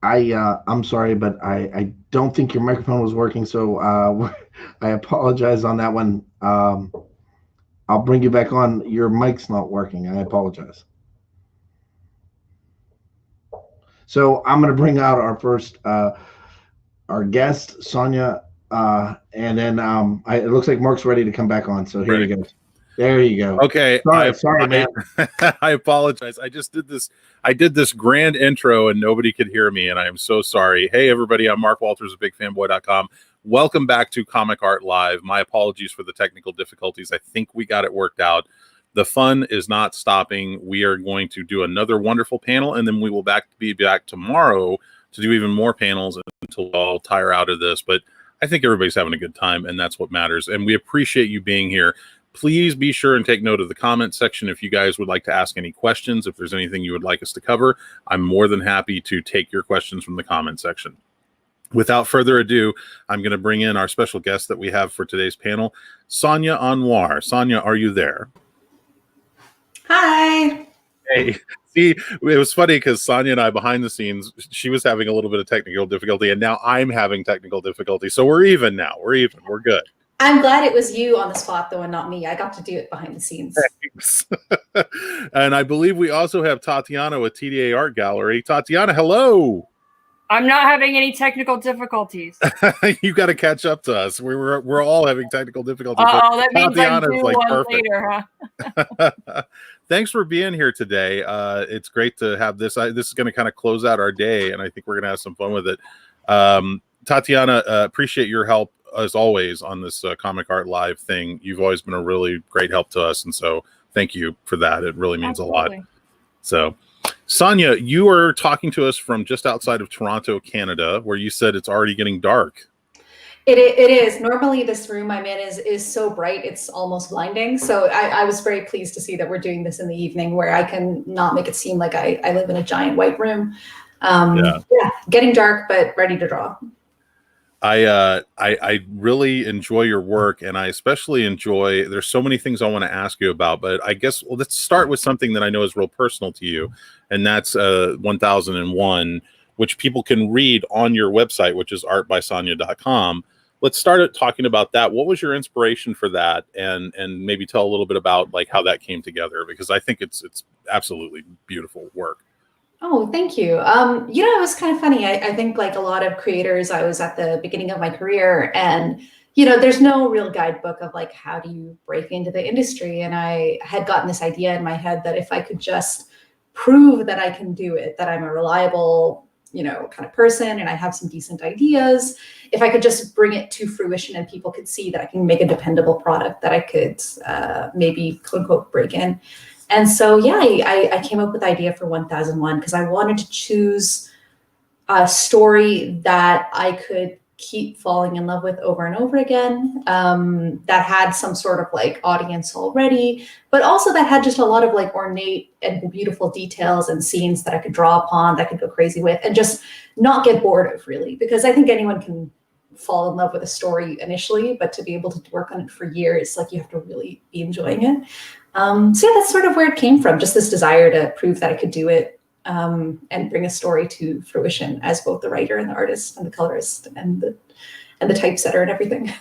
I'm sorry, but I don't think your microphone was working, so I apologize on that one. I'll bring you back on. Your mic's not working. I apologize. So I'm going to bring out our first our guest, Sonia, and then it looks like Mark's ready to come back on. So here you go. There you go. Okay. Sorry, man. I apologize. I did this grand intro and nobody could hear me, and I am so sorry. Hey, everybody. I'm Mark Walters of BigFanboy.com. Welcome back to Comic Art Live. My apologies for the technical difficulties. I think we got it worked out. The fun is not stopping. We are going to do another wonderful panel, and then we will be back tomorrow to do even more panels until we all tire out of this. But I think everybody's having a good time, and that's what matters. And we appreciate you being here. Please be sure and take note of the comment section if you guys would like to ask any questions. If there's anything you would like us to cover, I'm more than happy to take your questions from the comment section. Without further ado, I'm going to bring in our special guest that we have for today's panel, Sanya Anwar. Sanya, are you there? Hi. Hey, see, it was funny because Sonia and I, behind the scenes, she was having a little bit of technical difficulty, and now I'm having technical difficulty. So we're even now. We're even. We're good. I'm glad it was you on the spot, though, and not me. I got to do it behind the scenes. Thanks. And I believe we also have Tatiana with TDArtGallery. Tatiana, hello. I'm not having any technical difficulties. You got to catch up to us. We're all having technical difficulties. Oh, that means Tatiana's I'm like one perfect. later, huh? Thanks for being here today. It's great to have this. This is going to kind of close out our day, and I think we're going to have some fun with it. Tatiana, appreciate your help as always on this Comic Art Live thing. You've always been a really great help to us, and so thank you for that. It really means Absolutely. a lot. So, Sonia, you are talking to us from just outside of Toronto, Canada, where you said it's already getting dark. It is. Normally, this room I'm in is so bright, it's almost blinding. So I was very pleased to see that we're doing this in the evening where I can not make it seem like I live in a giant white room. Yeah, getting dark, but ready to draw. I really enjoy your work, and I especially enjoy, there's so many things I want to ask you about, but I guess, well, let's start with something that I know is real personal to you, and that's 1001, which people can read on your website, which is artbysanya.com. Let's start talking about that. What was your inspiration for that? And maybe tell a little bit about like how that came together, because I think it's absolutely beautiful work. Oh, thank you. It was kind of funny. I think like a lot of creators, I was at the beginning of my career and, there's no real guidebook of like, how do you break into the industry? And I had gotten this idea in my head that if I could just prove that I can do it, that I'm a reliable, kind of person, and I have some decent ideas, if I could just bring it to fruition and people could see that I can make a dependable product that I could maybe quote unquote break in. And so, yeah, I came up with the idea for 1001 because I wanted to choose a story that I could keep falling in love with over and over again, that had some sort of like audience already, but also that had just a lot of like ornate and beautiful details and scenes that I could draw upon, that I could go crazy with, and just not get bored of, really. Because I think anyone can fall in love with a story initially, but to be able to work on it for years, like you have to really be enjoying it. So yeah, that's sort of where it came from, just this desire to prove that I could do it, and bring a story to fruition as both the writer and the artist and the colorist and the typesetter and everything.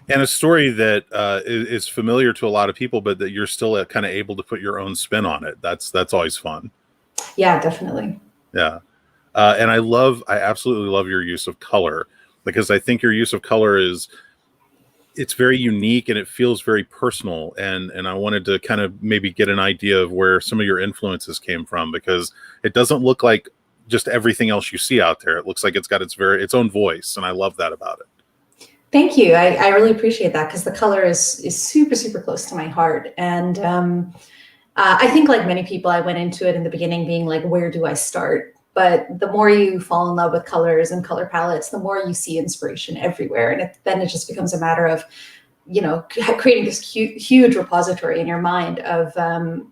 And a story that is familiar to a lot of people, but that you're still kind of able to put your own spin on it. That's always fun. Yeah, definitely. Yeah. And I absolutely love your use of color, because I think your use of color it's very unique and it feels very personal. And I wanted to kind of maybe get an idea of where some of your influences came from, because it doesn't look like just everything else you see out there. It looks like it's got its own voice. And I love that about it. Thank you. I really appreciate that, because the color is super, super close to my heart. And I think like many people, I went into it in the beginning being like, where do I start? But the more you fall in love with colors and color palettes, the more you see inspiration everywhere. And then it just becomes a matter of, creating this huge repository in your mind of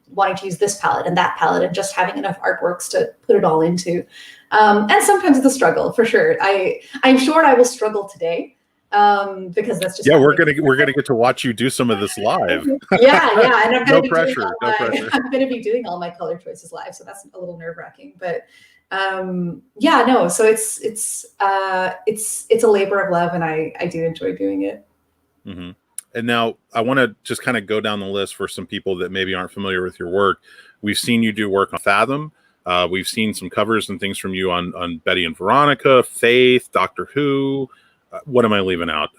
wanting to use this palette and that palette, and just having enough artworks to put it all into. And sometimes it's a struggle, for sure. I'm sure I will struggle today, because that's just we're gonna get to watch you do some of this live. yeah, and I'm gonna no pressure. I'm gonna be doing all my color choices live, so that's a little nerve-wracking. But Yeah, no, so it's a labor of love, and I do enjoy doing it. Mm-hmm. And now I want to just kind of go down the list for some people that maybe aren't familiar with your work. We've seen you do work on Fathom. We've seen some covers and things from you on Betty and Veronica, Faith, Doctor Who. What am I leaving out?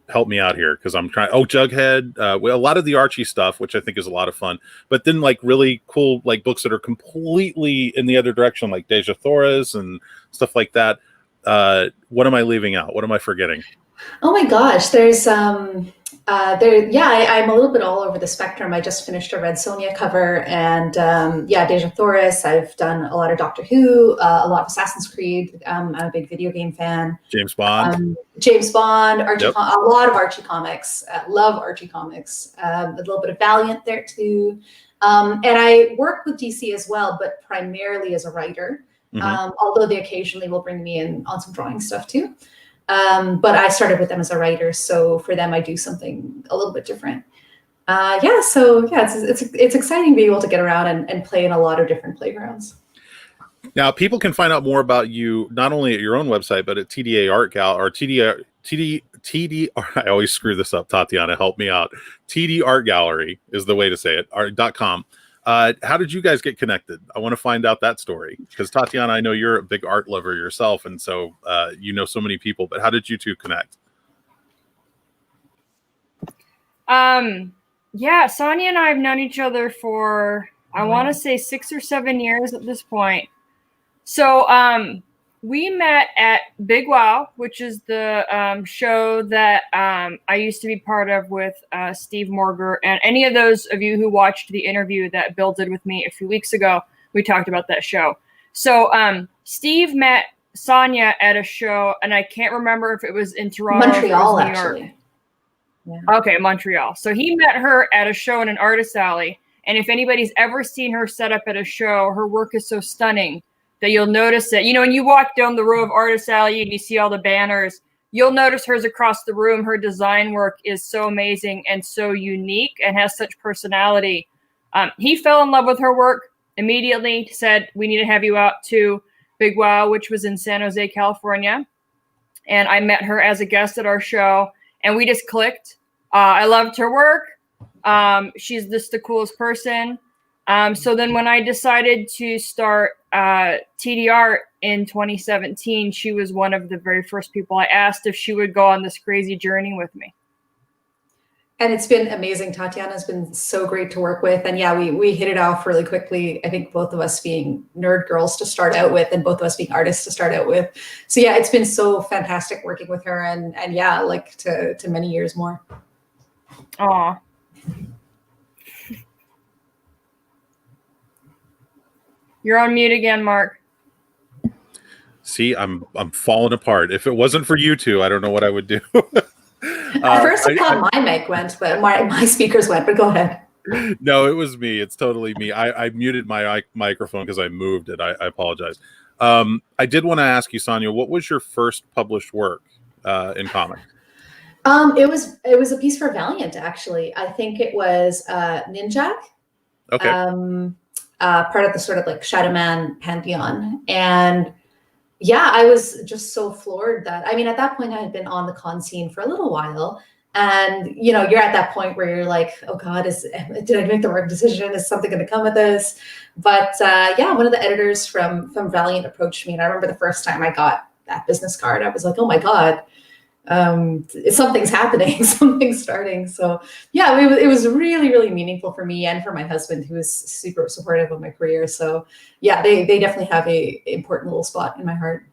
Help me out here, because I'm trying. Oh, Jughead. A lot of the Archie stuff, which I think is a lot of fun. But then like really cool like books that are completely in the other direction, like Deja Thoris and stuff like that. What am I leaving out? What am I forgetting? Oh my gosh, there's I'm a little bit all over the spectrum. I just finished a Red Sonia cover, and Deja Thoris. I've done a lot of Doctor Who, a lot of Assassin's Creed. I'm a big video game fan. James Bond, Archie, yep. A lot of Archie comics. Love Archie comics. A little bit of Valiant there too. And I work with DC as well, but primarily as a writer. Mm-hmm. Although they occasionally will bring me in on some drawing stuff too. But I started with them as a writer, so for them I do something a little bit different. It's exciting to be able to get around and play in a lot of different playgrounds. Now, people can find out more about you not only at your own website, but at TDArtGallery or TD. I always screw this up. Tatiana, help me out. TDArtGallery is the way to say it. .com. How did you guys get connected? I want to find out that story, because Tatiana, I know you're a big art lover yourself, and so you know so many people. But how did you two connect? Sonia and I have known each other for I want to say 6 or 7 years at this point. So we met at Big Wow, which is the show that I used to be part of with Steve Morger. And any of those of you who watched the interview that Bill did with me a few weeks ago, we talked about that show. So Steve met Sonia at a show, and I can't remember if it was in Toronto Montreal, or New York. actually. Yeah. Okay, Montreal. So he met her at a show in an artist alley. And if anybody's ever seen her set up at a show, her work is so stunning that you'll notice it. You know, when you walk down the row of Artist Alley and you see all the banners, you'll notice hers across the room. Her design work is so amazing and so unique and has such personality. He fell in love with her work immediately, said, we need to have you out to Big Wow, which was in San Jose, California. And I met her as a guest at our show, and we just clicked. I loved her work. She's just the coolest person. So then when I decided to start TD Art in 2017, she was one of the very first people I asked if she would go on this crazy journey with me. And it's been amazing. Tatiana's been so great to work with. And yeah, we hit it off really quickly. I think both of us being nerd girls to start out with, and both of us being artists to start out with. So yeah, it's been so fantastic working with her, and yeah, like to many years more. Aw. You're on mute again, Mark. See, I'm falling apart. If it wasn't for you two, I don't know what I would do. At first I thought my mic went, but my speakers went, but go ahead. No, it was me. It's totally me. I muted my microphone because I moved it. I apologize. I did want to ask you, Sonia, what was your first published work in comics? It was a piece for Valiant, actually. I think it was Ninjak. Okay. Part of the sort of like Shadow Man pantheon. And yeah, I was just so floored that, I mean, at that point I had been on the con scene for a little while. And, you know, you're at that point where you're like, oh God, did I make the right decision? Is something going to come of this? But yeah, one of the editors from Valiant approached me. And I remember the first time I got that business card, I was like, oh my God, something's happening, something's starting. So yeah, it was really, really meaningful for me and for my husband, who was super supportive of my career. So yeah, they definitely have a important little spot in my heart.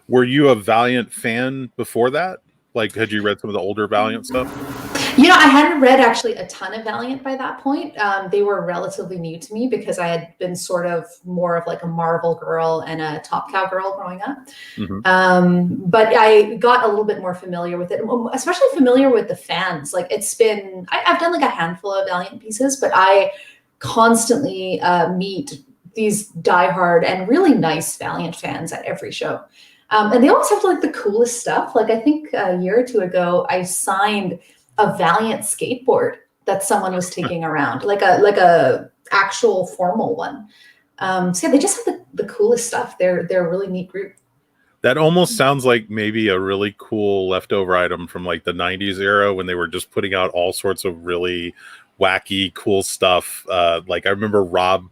Were you a Valiant fan before that? Like, had you read some of the older Valiant stuff? You know, I hadn't read actually a ton of Valiant by that point. They were relatively new to me because I had been sort of more of like a Marvel girl and a Top Cow girl growing up. Mm-hmm. But I got a little bit more familiar with it, especially familiar with the fans. Like I've done like a handful of Valiant pieces, but I constantly meet these diehard and really nice Valiant fans at every show. And they always have like the coolest stuff. Like I think a year or two ago, I signed a Valiant skateboard that someone was taking around, like a actual formal one. So yeah, they just have the coolest stuff. They're a really neat group. That almost sounds like maybe a really cool leftover item from like the 90s era when they were just putting out all sorts of really wacky, cool stuff. Like I remember Rob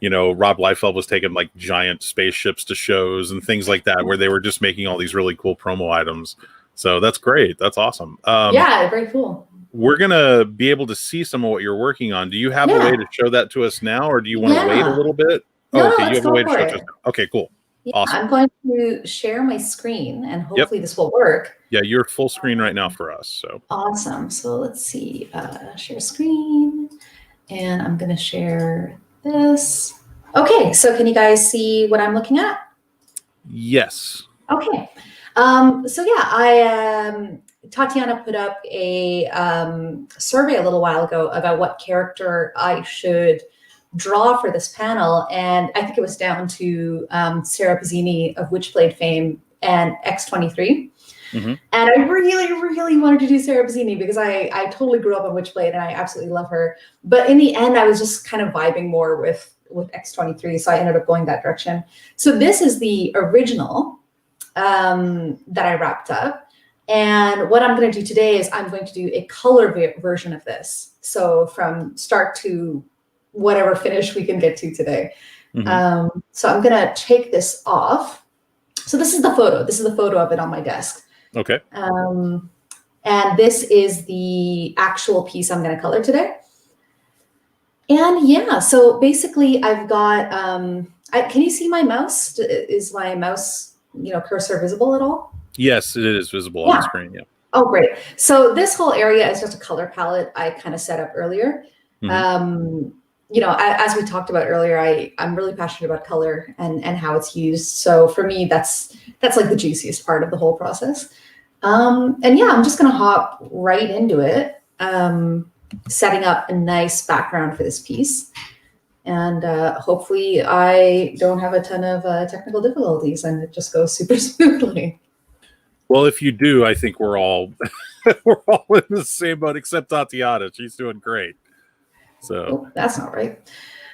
Liefeld was taking like giant spaceships to shows and things like that, where they were just making all these really cool promo items. So that's great. That's awesome. Yeah, very cool. We're going to be able to see some of what you're working on. Do you have a way to show that to us now, or do you want to wait a little bit? No, okay. no, You have a way to show it to us now. Okay, cool. Yeah, awesome. I'm going to share my screen and hopefully this will work. Yeah, you're full screen right now for us. So awesome. So let's see, share screen, and I'm going to share this. Okay, so can you guys see what I'm looking at? Yes. Okay. So yeah, Tatiana put up a survey a little while ago about what character I should draw for this panel, and I think it was down to Sarah Pizzini of Witchblade fame and X23. Mm-hmm. And I really, really wanted to do Sarah Pizzini because I totally grew up on Witchblade and I absolutely love her. But in the end, I was just kind of vibing more with X23, so I ended up going that direction. So this is the original that I wrapped up. And what I'm going to do today is I'm going to do a color version of this. So from start to whatever finish we can get to today. Mm-hmm. So I'm going to take this off. So this is the photo. This is the photo of it on my desk. Okay. And this is the actual piece I'm going to color today. And yeah, so basically I've got, can you see my mouse? Is my mouse, cursor visible at all? Yes, it is visible on the screen. Yeah. Oh, great. So this whole area is just a color palette I kind of set up earlier. Mm-hmm. As we talked about earlier, I'm really passionate about color and how it's used. So for me, that's like the juiciest part of the whole process. And yeah, I'm just going to hop right into it, setting up a nice background for this piece. And hopefully I don't have a ton of technical difficulties and it just goes super smoothly. Well, if you do, I think we're all we're all in the same boat except Tatiana. She's doing great. So that's not right.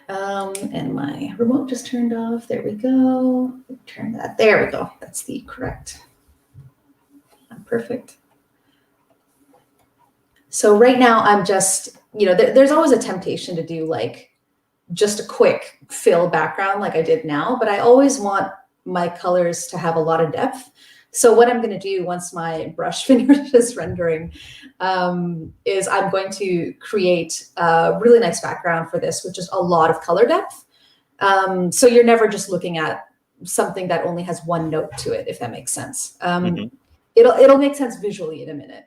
And my remote just turned off. There we go. Turn that. There we go. That's the correct. Perfect. So right now I'm just, there's always a temptation to do like just a quick fill background like I did now, but I always want my colors to have a lot of depth. So what I'm going to do once my brush finishes rendering is I'm going to create a really nice background for this with just a lot of color depth. So you're never just looking at something that only has one note to it, if that makes sense. Mm-hmm. It'll make sense visually in a minute.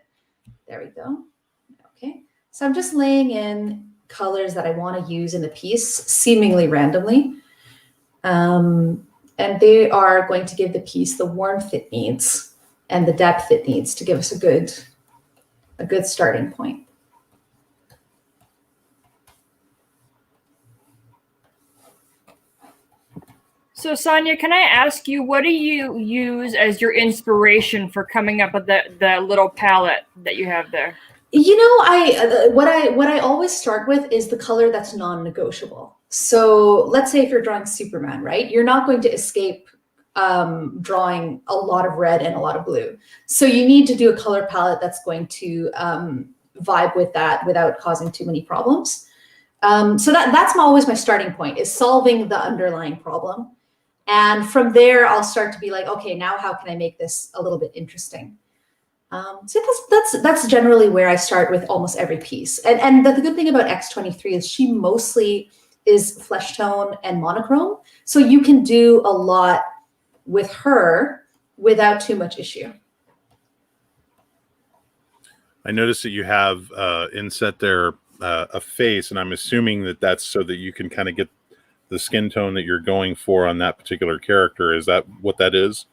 There we go. Okay. So I'm just laying in colors that I want to use in the piece seemingly randomly. And they are going to give the piece the warmth it needs and the depth it needs to give us a good starting point. So Sonia, can I ask you, what do you use as your inspiration for coming up with the little palette that you have there? What I always start with is the color that's non-negotiable. So let's say if you're drawing Superman, right? You're not going to escape drawing a lot of red and a lot of blue. So you need to do a color palette that's going to vibe with that without causing too many problems. So that's always my starting point, is solving the underlying problem. And from there, I'll start to be like, okay, now how can I make this a little bit interesting? So that's generally where I start with almost every piece. And the good thing about X23 is she mostly is flesh tone and monochrome. So you can do a lot with her without too much issue. I noticed that you have inset there a face, and I'm assuming that that's so that you can kind of get the skin tone that you're going for on that particular character. Is that what that is?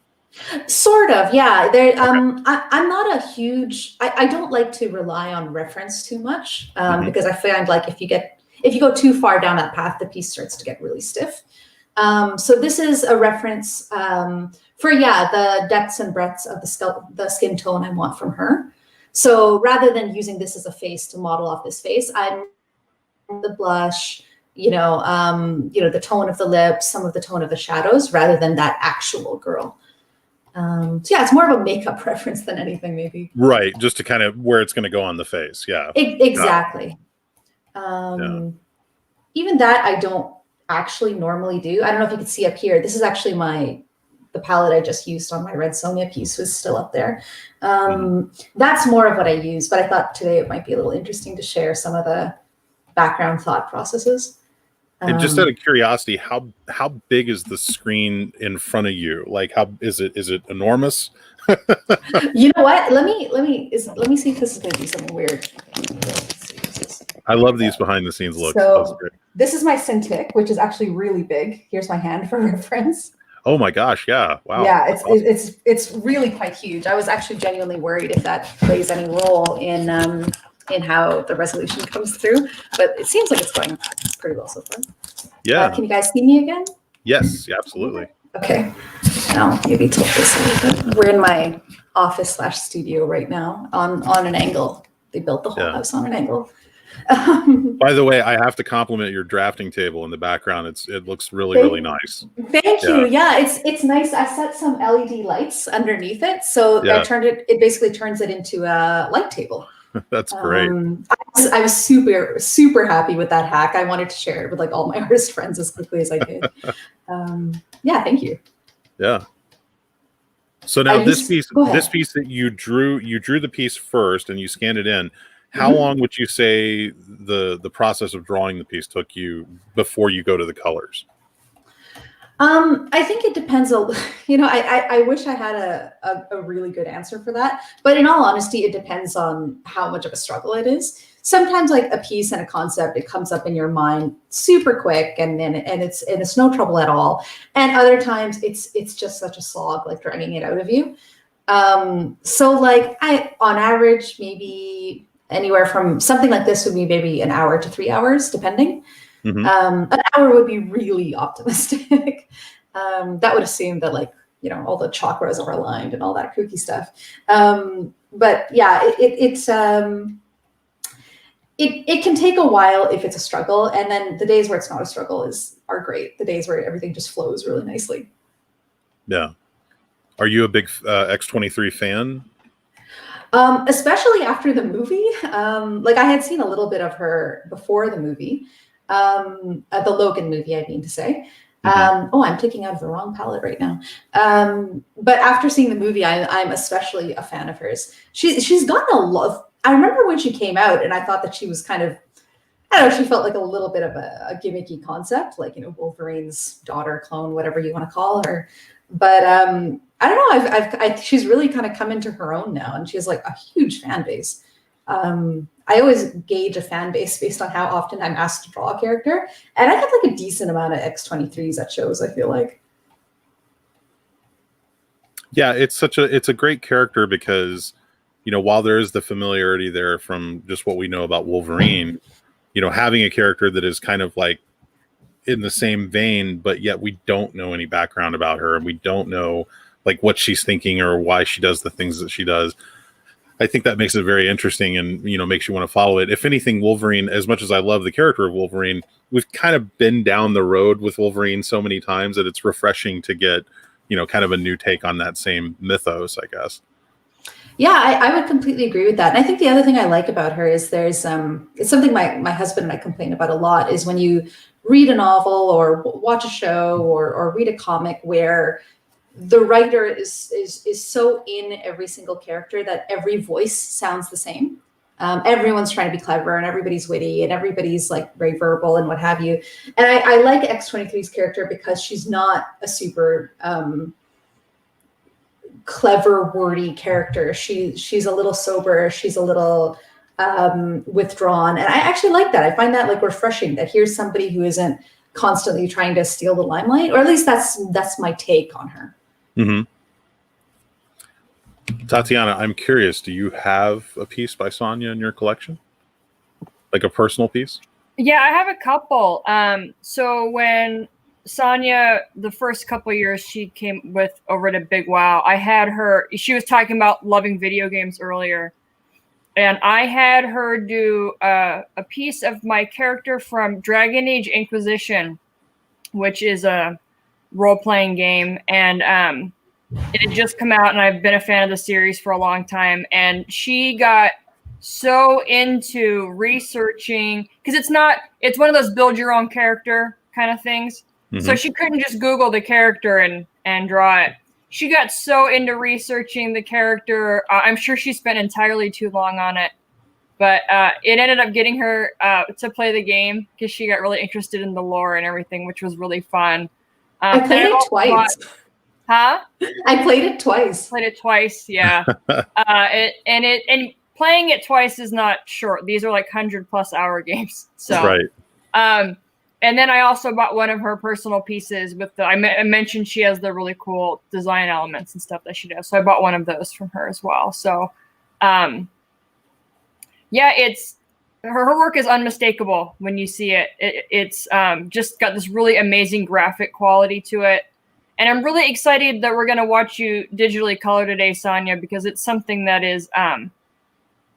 Sort of, yeah. I'm not a huge. I don't like to rely on reference too much because I find like if you go too far down that path, the piece starts to get really stiff. So this is a reference for the depths and breadths of the skin tone I want from her. So rather than using this as a face to model off this face, I'm the blush the tone of the lips, some of the tone of the shadows, rather than that actual girl. So yeah, it's more of a makeup preference than anything, maybe. Right, just to kind of where it's going to go on the face. Yeah, exactly. Even that I don't actually normally do. I don't know if you can see up here. This is actually the palette I just used on my red Sonia piece was still up there. That's more of what I use, but I thought today it might be a little interesting to share some of the background thought processes. And just out of curiosity, how big is the screen in front of you? Like, how is it enormous? You know what? Let me see if this is going to do something weird. I love these behind the scenes looks. So this is my Cintiq, which is actually really big. Here's my hand for reference. Oh my gosh! Yeah, wow. Yeah, it's really quite huge. I was actually genuinely worried if that plays any role in how the resolution comes through, but it seems like it's going pretty well so far. Yeah. Can you guys see me again? Yes, absolutely. Okay. Now maybe tilt this a little bit. We're in my office / studio right now on an angle. They built the whole house on an angle. By the way, I have to compliment your drafting table in the background. It looks really nice. Thank you. Yeah, it's nice. I set some LED lights underneath it, so I turned it. It basically turns it into a light table. That's great. I was super happy with that hack. I wanted to share it with like all my artist friends as quickly as I did. Yeah, thank you. Yeah. So now this piece that you drew the piece first and you scanned it in. How long would you say the process of drawing the piece took you before you go to the colors? I think it depends. I wish I had a really good answer for that. But in all honesty, it depends on how much of a struggle it is. Sometimes like a piece and a concept, it comes up in your mind super quick and it's no trouble at all. And other times it's just such a slog, like dragging it out of you. So like on average, maybe anywhere from something like this would be maybe an hour to 3 hours, depending. An hour would be really optimistic. That would assume that all the chakras are aligned and all that kooky stuff. But yeah, it can take a while if it's a struggle, and then the days where it's not a struggle are great. The days where everything just flows really nicely. Yeah. Are you a big X-23 fan? Especially after the movie. Like I had seen a little bit of her before the movie. The Logan movie, I mean to say. I'm taking out the wrong palette right now. But after seeing the movie, I'm especially a fan of hers. She's gotten a lot. I remember when she came out, and I thought that she was kind of, I don't know, she felt like a little bit of a gimmicky concept, like Wolverine's daughter, clone, whatever you want to call her. But I don't know. She's really kind of come into her own now, and she has like a huge fan base. I always gauge a fan base based on how often I'm asked to draw a character, and I have like a decent amount of X-23s at shows, I feel like. Yeah, it's a great character because, while there is the familiarity there from just what we know about Wolverine, having a character that is kind of like in the same vein, but yet we don't know any background about her, and we don't know like what she's thinking or why she does the things that she does. I think that makes it very interesting and, makes you want to follow it. If anything, Wolverine, as much as I love the character of Wolverine, we've kind of been down the road with Wolverine so many times that it's refreshing to get, kind of a new take on that same mythos, I guess. Yeah, I would completely agree with that. And I think the other thing I like about her is there's it's something my husband and I complain about a lot, is when you read a novel or watch a show or read a comic where the writer is so in every single character that every voice sounds the same. Everyone's trying to be clever and everybody's witty and everybody's like very verbal and what have you. And I like X-23's character because she's not a super clever, wordy character. She's a little sober. She's a little withdrawn. And I actually like that. I find that like refreshing, that here's somebody who isn't constantly trying to steal the limelight, or at least that's my take on her. Tatiana, I'm curious, do you have a piece by Sonia in your collection? Like a personal piece? Yeah, I have a couple. So when Sonia, the first couple of years she came with over to Big Wow, I had her, she was talking about loving video games earlier. and I had her do a piece of my character from Dragon Age Inquisition, which is a role-playing game, and it had just come out, and I've been a fan of the series for a long time. And she got so into researching, because it's one of those build your own character kind of things. Mm-hmm. So she couldn't just Google the character and draw it. She got so into researching the character. I'm sure she spent entirely too long on it, but it ended up getting her to play the game because she got really interested in the lore and everything, which was really fun. I played it twice. Huh? I played it twice. Played it twice, yeah. And playing it twice is not short. These are like 100+ hour games. So right. And then I also bought one of her personal pieces with I mentioned she has the really cool design elements and stuff that she does. So I bought one of those from her as well. So yeah, it's her work is unmistakable when you see it. It's just got this really amazing graphic quality to it. And I'm really excited that we're going to watch you digitally color today, Sonia, because it's something that is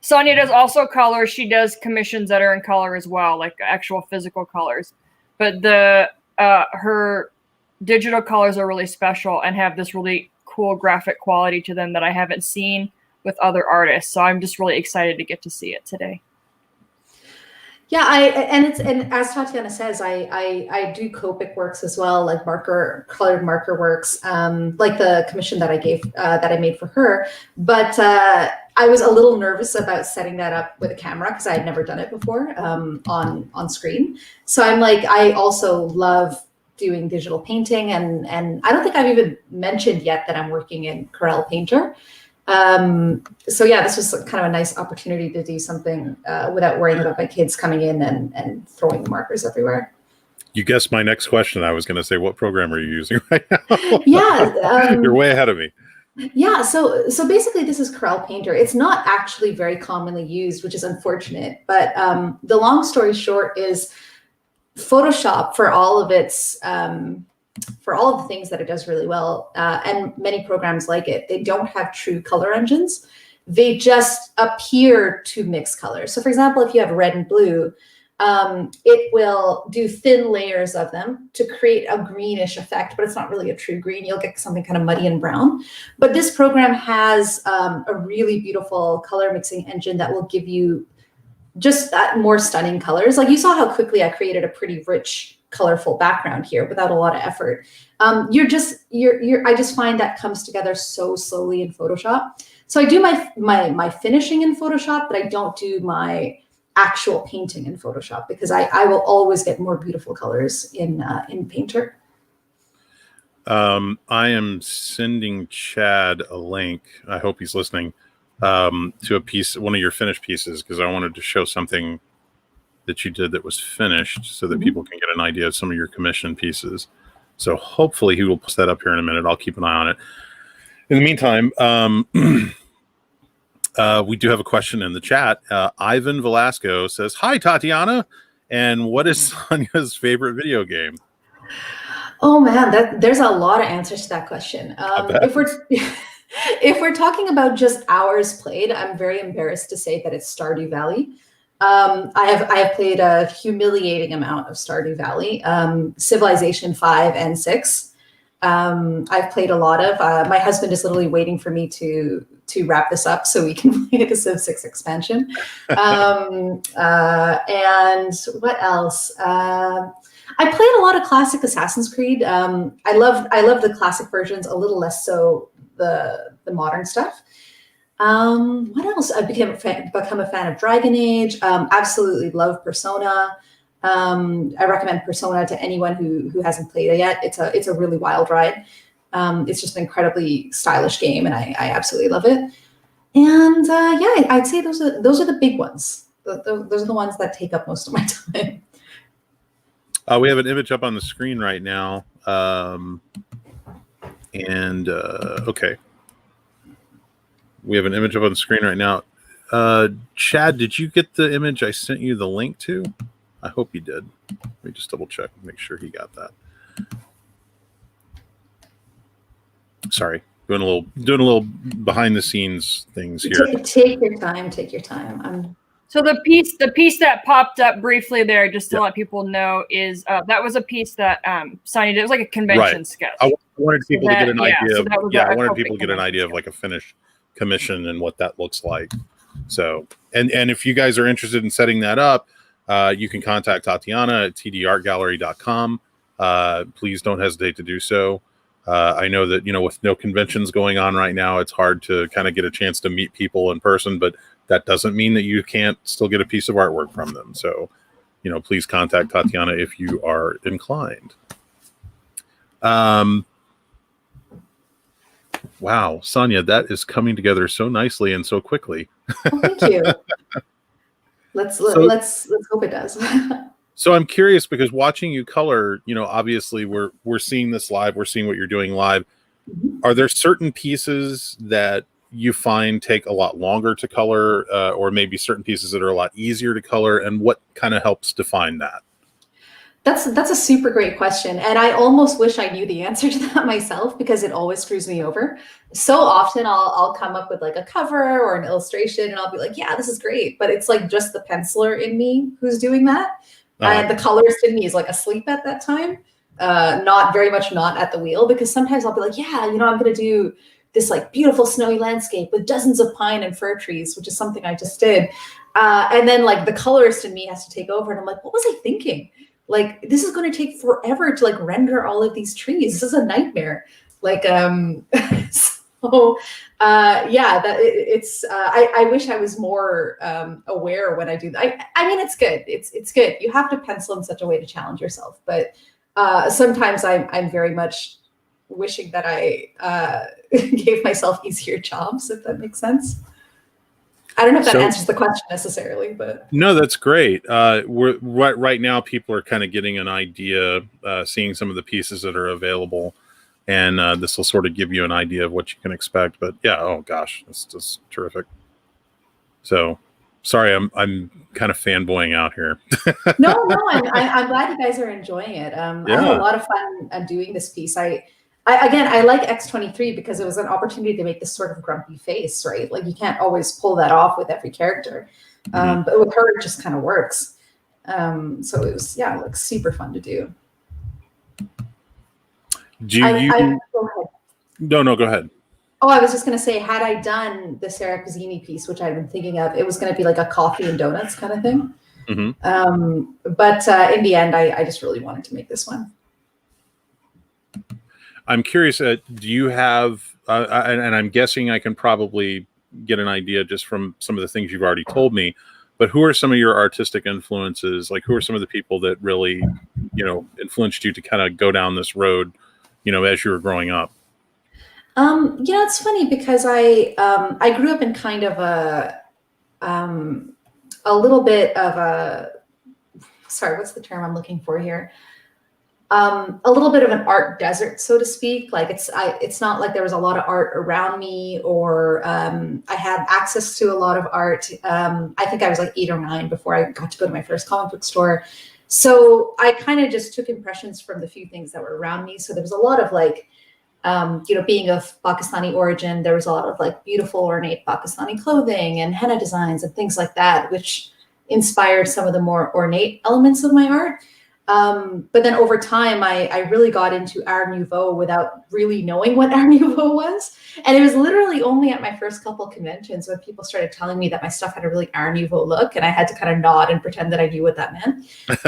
Sonia does also color. She does commissions that are in color as well, like actual physical colors. But her digital colors are really special and have this really cool graphic quality to them that I haven't seen with other artists. So I'm just really excited to get to see it today. Yeah, and as Tatiana says, I do Copic works as well, like colored marker works, like the commission that I made for her. But I was a little nervous about setting that up with a camera because I had never done it before on screen. So I'm like, I also love doing digital painting, and I don't think I've even mentioned yet that I'm working in Corel Painter. So yeah, this was kind of a nice opportunity to do something without worrying about my kids coming in and throwing the markers everywhere. You guessed my next question. I was going to say, what program are you using right now? Yeah. You're way ahead of me. Yeah. So basically this is Corel Painter. It's not actually very commonly used, which is unfortunate, but the long story short is Photoshop, for all of its for all of the things that it does really well, and many programs like it, they don't have true color engines. They just appear to mix colors. So for example, if you have red and blue, it will do thin layers of them to create a greenish effect, but it's not really a true green. You'll get something kind of muddy and brown. But this program has a really beautiful color mixing engine that will give you just more stunning colors. Like you saw how quickly I created a pretty rich, colorful background here without a lot of effort. I just find that comes together so slowly in Photoshop. So I do my finishing in Photoshop, but I don't do my actual painting in Photoshop because I will always get more beautiful colors in Painter. I am sending Chad a link. I hope he's listening to a piece, one of your finished pieces, because I wanted to show something that you did that was finished so that people can get an idea of some of your commission pieces. So hopefully he will post that up here in a minute. I'll keep an eye on it. In the meantime, we do have a question in the chat. Ivan Velasco says, "Hi, Tatiana. And what is Sonia's favorite video game?" Oh man, there's a lot of answers to that question. If we're talking about just hours played, I'm very embarrassed to say that it's Stardew Valley. I have played a humiliating amount of Stardew Valley, Civilization 5 and 6. I've played a lot of. My husband is literally waiting for me to wrap this up so we can play the Civ 6 expansion. And what else? I played a lot of classic Assassin's Creed. I love the classic versions, a little less so the modern stuff. What else? I've become a fan of Dragon Age. Absolutely love Persona. I recommend Persona to anyone who hasn't played it yet. It's a really wild ride. It's just an incredibly stylish game, and I absolutely love it. And yeah, I'd say those are the big ones. Those are the ones that take up most of my time. We have an image up on the screen right now, okay. We have an image up on the screen right now. Chad, did you get the image I sent you the link to? I hope you did. Let me just double check and make sure he got that. Sorry. doing a little behind the scenes things here. Take your time. Take your time. So the piece that popped up briefly there, just to let people know, is that was a piece that Sonia did. It was like a convention sketch. I wanted people to get an idea. So I wanted people to get an idea of like a finished commission and what that looks like. So, and if you guys are interested in setting that up, you can contact Tatiana at TDArtGallery.com. Please don't hesitate to do so. I know that, with no conventions going on right now, it's hard to kind of get a chance to meet people in person, but that doesn't mean that you can't still get a piece of artwork from them. So, please contact Tatiana if you are inclined. Wow, Sonia, that is coming together so nicely and so quickly. Oh, thank you. Let's hope it does. So I'm curious, because watching you color, obviously we're seeing this live, we're seeing what you're doing live. Mm-hmm. Are there certain pieces that you find take a lot longer to color, or maybe certain pieces that are a lot easier to color, and what kind of helps define that? That's a super great question. And I almost wish I knew the answer to that myself, because it always screws me over. So often I'll come up with like a cover or an illustration and I'll be like, yeah, this is great. But it's like just the penciler in me who's doing that. And the colorist in me is like asleep at that time. Not at the wheel, because sometimes I'll be like, yeah, I'm going to do this like beautiful snowy landscape with dozens of pine and fir trees, which is something I just did. And then like the colorist in me has to take over. And I'm like, what was I thinking? Like, this is going to take forever to like render all of these trees. This is a nightmare. Like, I wish I was more aware when I do that. I mean, it's good. It's good. You have to pencil in such a way to challenge yourself. But sometimes I'm very much wishing that I gave myself easier jobs, if that makes sense. I don't know if that answers the question necessarily, but no, that's great. We're right now, people are kind of getting an idea, seeing some of the pieces that are available, and this will sort of give you an idea of what you can expect. But yeah, oh gosh, it's just terrific. So sorry, I'm kind of fanboying out here. No, I'm glad you guys are enjoying it. I had a lot of fun doing this piece. I like X23 because it was an opportunity to make this sort of grumpy face, right? Like you can't always pull that off with every character. But with her, it just kind of works. So it was, like super fun to do. Go ahead. No, go ahead. Oh, I was just going to say, had I done the Sarah Pizzini piece, which I've been thinking of, it was going to be like a coffee and donuts kind of thing. But in the end, I just really wanted to make this one. I'm curious, do you have, and I'm guessing I can probably get an idea just from some of the things you've already told me, but who are some of your artistic influences? Like, who are some of the people that really, influenced you to kind of go down this road, as you were growing up? It's funny because I grew up in kind of a little bit of a, sorry, what's the term I'm looking for here? A little bit of an art desert, so to speak. Like it's not like there was a lot of art around me, or I had access to a lot of art. I think I was like 8 or 9 before I got to go to my first comic book store. So I kind of just took impressions from the few things that were around me. So there was a lot of like, being of Pakistani origin, there was a lot of like beautiful ornate Pakistani clothing and henna designs and things like that, which inspired some of the more ornate elements of my art. But then over time, I really got into Art Nouveau without really knowing what Art Nouveau was. And it was literally only at my first couple of conventions when people started telling me that my stuff had a really Art Nouveau look, and I had to kind of nod and pretend that I knew what that meant,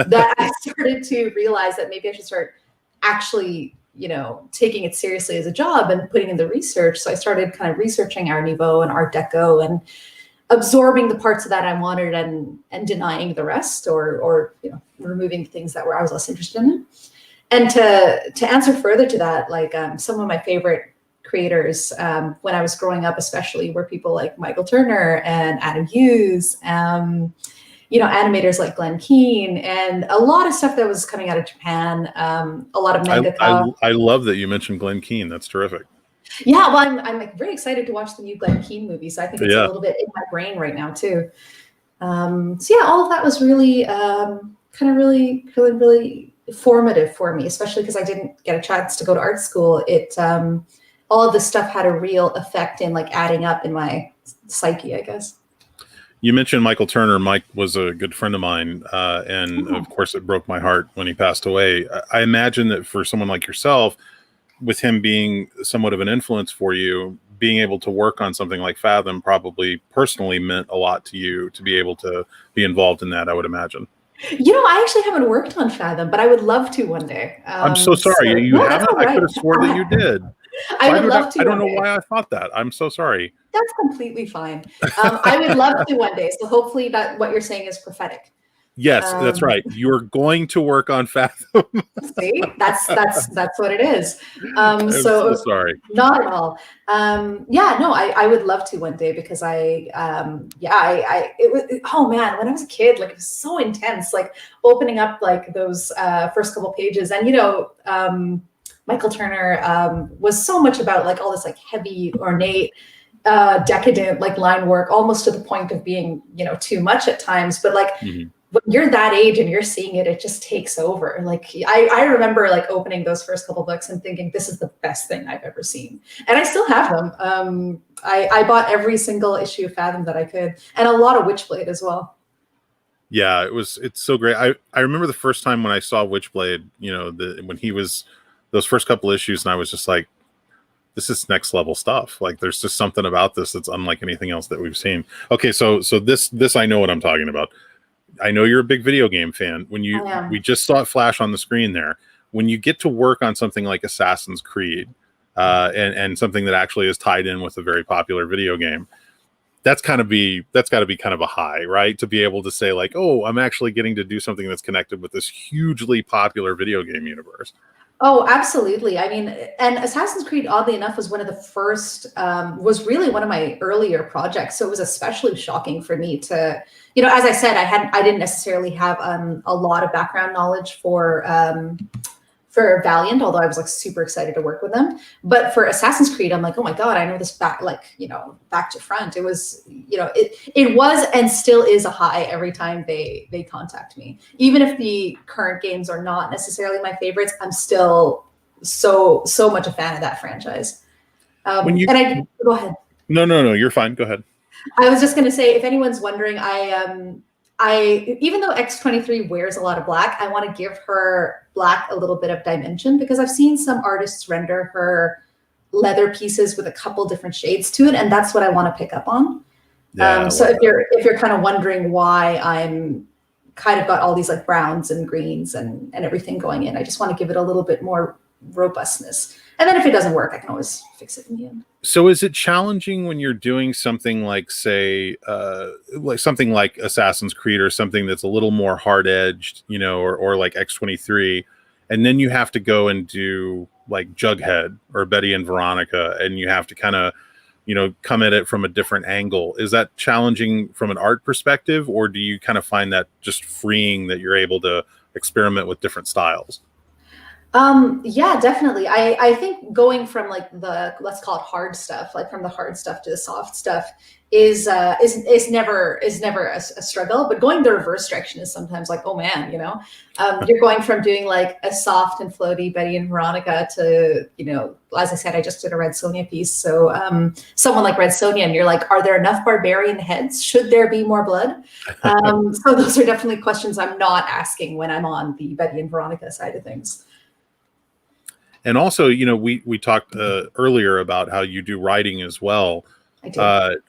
that I started to realize that maybe I should start actually, taking it seriously as a job and putting in the research. So I started kind of researching Art Nouveau and Art Deco and absorbing the parts of that I wanted and denying the rest, or removing things that I was less interested in. And to answer further to that, like some of my favorite creators when I was growing up, especially, were people like Michael Turner and Adam Hughes, animators like Glenn Keane, and a lot of stuff that was coming out of Japan, a lot of mangaka. I love that you mentioned Glenn Keane. That's terrific. Yeah, well, I'm like very excited to watch the new Glenn Keane movie. So I think it's a little bit in my brain right now too. So yeah, all of that was really really formative for me, especially because I didn't get a chance to go to art school. It all of this stuff had a real effect in like adding up in my psyche, I guess. You mentioned Michael Turner. Mike was a good friend of mine, and of course, it broke my heart when he passed away. I imagine that for someone like yourself, with him being somewhat of an influence for you, being able to work on something like Fathom probably personally meant a lot to you to be able to be involved in that, I would imagine. You know, I actually haven't worked on Fathom, but I would love to one day. I'm so sorry. You haven't? Right. I could have swore that you did. I would love to. I don't know why I thought that. I'm so sorry. That's completely fine. I would love to one day. So hopefully that what you're saying is prophetic. Yes, that's right. You're going to work on Fathom. See, that's what it is. I'm so sorry. Not at all. Yeah, no, I would love to one day because it was, oh man, when I was a kid, like it was so intense, like opening up like those first couple pages, and you know, Michael Turner was so much about like all this like heavy, ornate, decadent like line work, almost to the point of being, you know, too much at times, but like. When you're that age and you're seeing it, it just takes over. Like I remember like opening those first couple books and thinking, this is the best thing I've ever seen. And I still have them. I bought every single issue of Fathom that I could, and a lot of Witchblade as well. Yeah, it's so great. I remember the first time when I saw Witchblade, you know, when he was those first couple issues, and I was just like, this is next level stuff. Like there's just something about this that's unlike anything else that we've seen. Okay, so this I know what I'm talking about. I know you're a big video game fan. We just saw it flash on the screen there. When you get to work on something like Assassin's Creed, and something that actually is tied in with a very popular video game, that's got to be kind of a high, right? To be able to say like, oh, I'm actually getting to do something that's connected with this hugely popular video game universe. Oh, absolutely. I mean, and Assassin's Creed, oddly enough, was one of the first, was really one of my earlier projects. So it was especially shocking for me to, you know, as I said, I didn't necessarily have a lot of background knowledge for Valiant, although I was like super excited to work with them. But for Assassin's Creed, I'm like, oh my God, I know this back to front. It was, you know, it was and still is a high every time they contact me. Even if the current games are not necessarily my favorites, I'm still so much a fan of that franchise. Go ahead. No, you're fine. Go ahead. I was just going to say, if anyone's wondering, I even though X-23 wears a lot of black, I want to give her black a little bit of dimension, because I've seen some artists render her leather pieces with a couple different shades to it, and that's what I want to pick up on. Yeah, so if you're kind of wondering why I'm kind of got all these like browns and greens and everything going in, I just want to give it a little bit more robustness. And then if it doesn't work, I can always fix it in the end. So is it challenging when you're doing something like, say, like something like Assassin's Creed, or something that's a little more hard-edged, you know, or like X-23, and then you have to go and do like Jughead or Betty and Veronica, and you have to kind of, you know, come at it from a different angle? Is that challenging from an art perspective, or do you kind of find that just freeing, that you're able to experiment with different styles? Yeah, definitely. I think going from like the, let's call it hard stuff, like from the hard stuff to the soft stuff is never a struggle, but going the reverse direction is sometimes like, oh man, you know, you're going from doing like a soft and floaty Betty and Veronica to, you know, as I said, I just did a Red Sonia piece. So, someone like Red Sonia, and you're like, are there enough barbarian heads? Should there be more blood? So those are definitely questions I'm not asking when I'm on the Betty and Veronica side of things. And also, you know, we talked earlier about how you do writing as well. I do.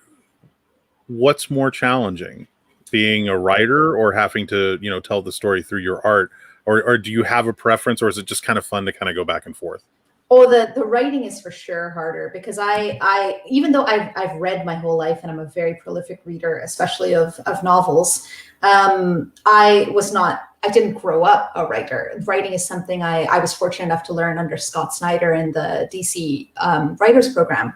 What's more challenging, being a writer or having to, you know, tell the story through your art? Or do you have a preference, or is it just kind of fun to kind of go back and forth? Oh, the writing is for sure harder, because I even though I've read my whole life and I'm a very prolific reader, especially of novels, I didn't grow up a writer. Writing is something I was fortunate enough to learn under Scott Snyder in the DC writers program.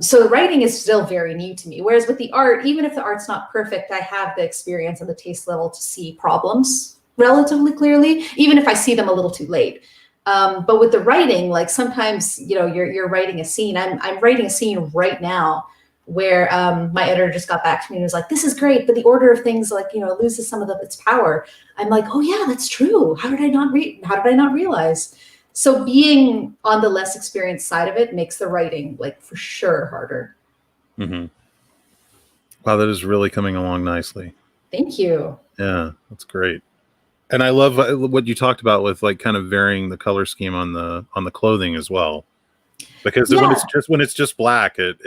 So the writing is still very new to me. Whereas with the art, even if the art's not perfect, I have the experience and the taste level to see problems relatively clearly, even if I see them a little too late. But with the writing, like sometimes, you know, you're writing a scene. I'm writing a scene right now where my editor just got back to me and was like, this is great, but the order of things, like, you know, loses some of its power. I'm like, oh yeah, that's true. How did I not realize? So being on the less experienced side of it makes the writing like for sure harder. Mm-hmm. Wow, that is really coming along nicely. Thank you. Yeah, that's great. And I love what you talked about with like kind of varying the color scheme on the clothing as well, because Yeah. when it's just black, it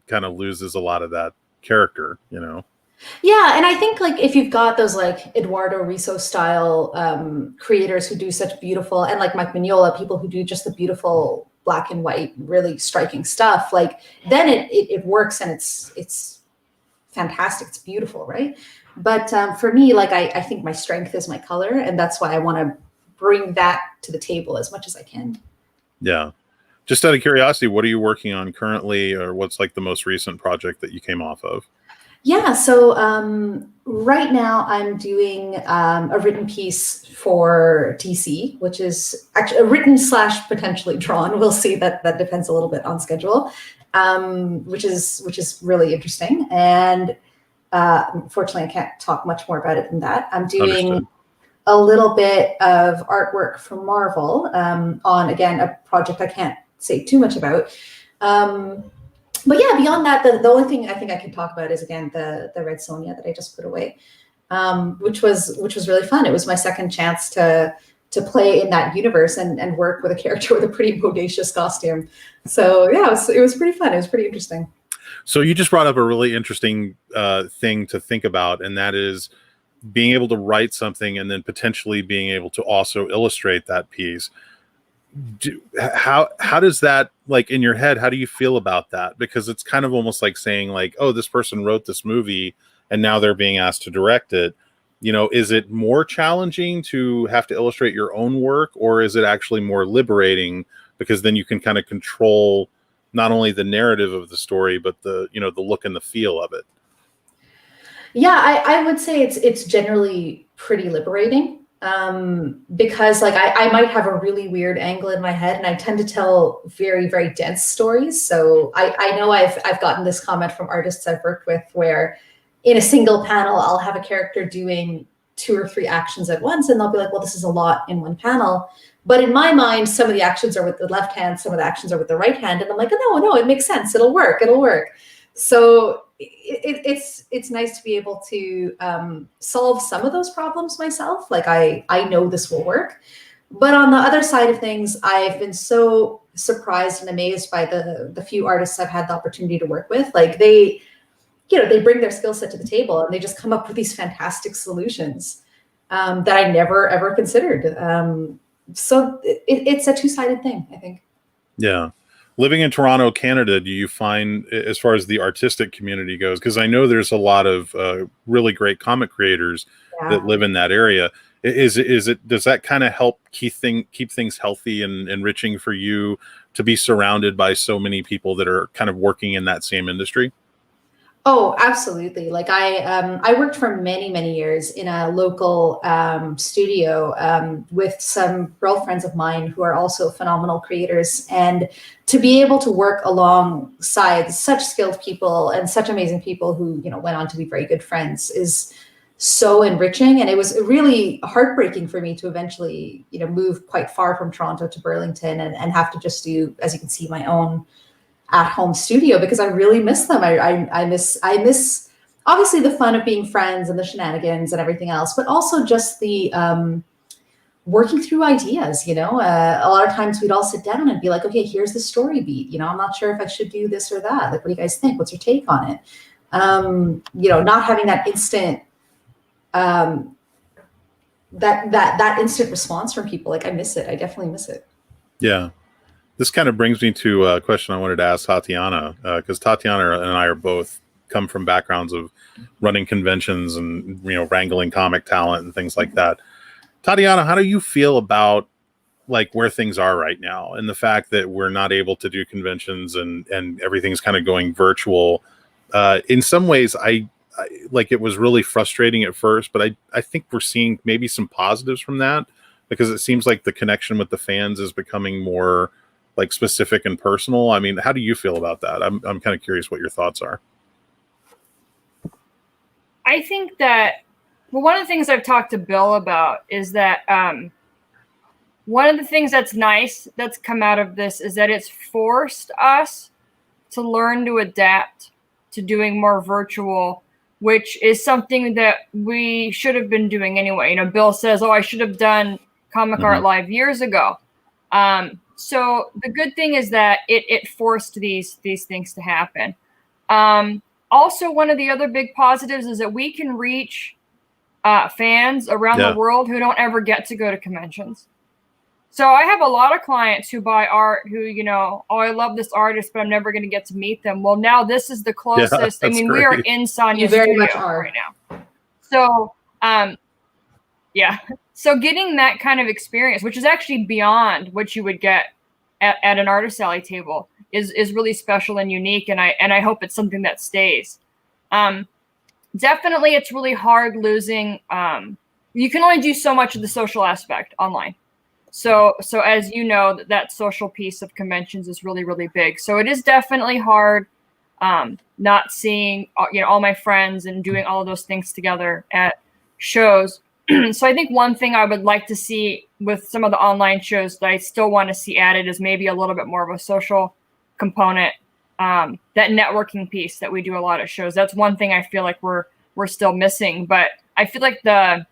kind of loses a lot of that character, you know. Yeah, and I think like if you've got those like Eduardo Riso style creators who do such beautiful, and like Mike Mignola, people who do just the beautiful black and white, really striking stuff, like then it works and it's fantastic. It's beautiful, right? But for me, like I think my strength is my color, and that's why I want to bring that to the table as much as I can. Yeah. Just out of curiosity, what are you working on currently, or what's like the most recent project that you came off of? Yeah, so right now I'm doing a written piece for DC, which is actually a written / potentially drawn. We'll see. That depends a little bit on schedule, which is really interesting. And unfortunately, I can't talk much more about it than that. I'm doing Understood. a little bit of artwork for Marvel on, again, a project I can't say too much about. But yeah, beyond that, the only thing I think I can talk about is, again, the Red Sonia that I just put away, which was really fun. It was my second chance to play in that universe and work with a character with a pretty bodacious costume. So yeah, it was pretty fun. It was pretty interesting. So you just brought up a really interesting thing to think about, and that is being able to write something and then potentially being able to also illustrate that piece. How does that, like, in your head, how do you feel about that? Because it's kind of almost like saying like, oh, this person wrote this movie and now they're being asked to direct it. You know, is it more challenging to have to illustrate your own work, or is it actually more liberating because then you can kind of control not only the narrative of the story, but the, you know, the look and the feel of it? Yeah, I would say it's generally pretty liberating. Because like I might have a really weird angle in my head, and I tend to tell very, very dense stories. So I know I've gotten this comment from artists I've worked with where in a single panel, I'll have a character doing 2 or 3 actions at once, and they'll be like, well, this is a lot in one panel. But in my mind, some of the actions are with the left hand, some of the actions are with the right hand. And I'm like, oh, no, it makes sense. It'll work. So it's nice to be able to solve some of those problems myself. Like I know this will work. But on the other side of things, I've been so surprised and amazed by the few artists I've had the opportunity to work with. Like they bring their skill set to the table and they just come up with these fantastic solutions that I never, ever considered. So it's a two-sided thing, I think. Yeah. Living in Toronto, Canada, do you find, as far as the artistic community goes, because I know there's a lot of really great comic creators that live in that area. Does that kind of help keep things healthy and enriching for you to be surrounded by so many people that are kind of working in that same industry? Oh, absolutely. Like I worked for many, many years in a local studio with some girlfriends of mine who are also phenomenal creators. And to be able to work alongside such skilled people and such amazing people who, went on to be very good friends is so enriching. And it was really heartbreaking for me to eventually, move quite far from Toronto to Burlington and have to just do, as you can see, my own at-home studio, because I really miss them. I miss obviously the fun of being friends and the shenanigans and everything else, but also just the working through ideas. A lot of times we'd all sit down and be like, okay, here's the story beat. I'm not sure if I should do this or that. Like, what do you guys think? What's your take on it? Not having that instant that instant response from people. Like, I miss it. I definitely miss it. Yeah. This kind of brings me to a question I wanted to ask Tatiana, because Tatiana and I are both come from backgrounds of running conventions and, wrangling comic talent and things like that. Tatiana, how do you feel about like where things are right now and the fact that we're not able to do conventions and everything's kind of going virtual? In some ways, I like, it was really frustrating at first, but I think we're seeing maybe some positives from that, because it seems like the connection with the fans is becoming more like specific and personal. I mean, how do you feel about that? I'm kind of curious what your thoughts are. I think that, well, one of the things I've talked to Bill about is that one of the things that's nice that's come out of this is that it's forced us to learn to adapt to doing more virtual, which is something that we should have been doing anyway. You know, Bill says, "Oh, I should have done Comic Art Live years ago." So the good thing is that it forced these things to happen. Also, one of the other big positives is that we can reach fans around the world who don't ever get to go to conventions. So I have a lot of clients who buy art who, you know, oh, I love this artist, but I'm never going to get to meet them. Well, now this is the closest. I mean, great. We are in Sanya's studio right now. So, yeah. So getting that kind of experience, which is actually beyond what you would get at an artist alley table, is really special and unique. And I hope it's something that stays. Definitely, it's really hard losing. You can only do so much of the social aspect online. So as you know, that social piece of conventions is really, really big. So it is definitely hard not seeing, you know, all my friends and doing all of those things together at shows. So I think one thing I would like to see with some of the online shows that I still want to see added is maybe a little bit more of a social component, that networking piece that we do a lot of shows. That's one thing I feel like we're still missing. But I feel like the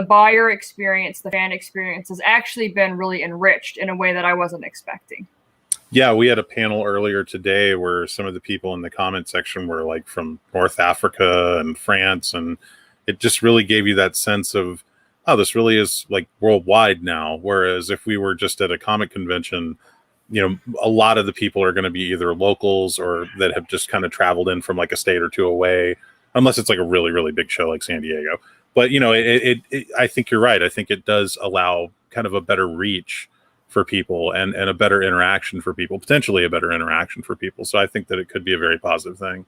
buyer experience, the fan experience has actually been really enriched in a way that I wasn't expecting. Yeah, we had a panel earlier today where some of the people in the comment section were like from North Africa and France, and it just really gave you that sense of, oh, this really is like worldwide now. Whereas if we were just at a comic convention, you know, a lot of the people are going to be either locals or that have just kind of traveled in from like a state or two away, unless it's like a really, really big show like San Diego. But, you know, I think you're right. I think it does allow kind of a better reach for people and a better interaction for people, potentially a better interaction for people. So I think that it could be a very positive thing.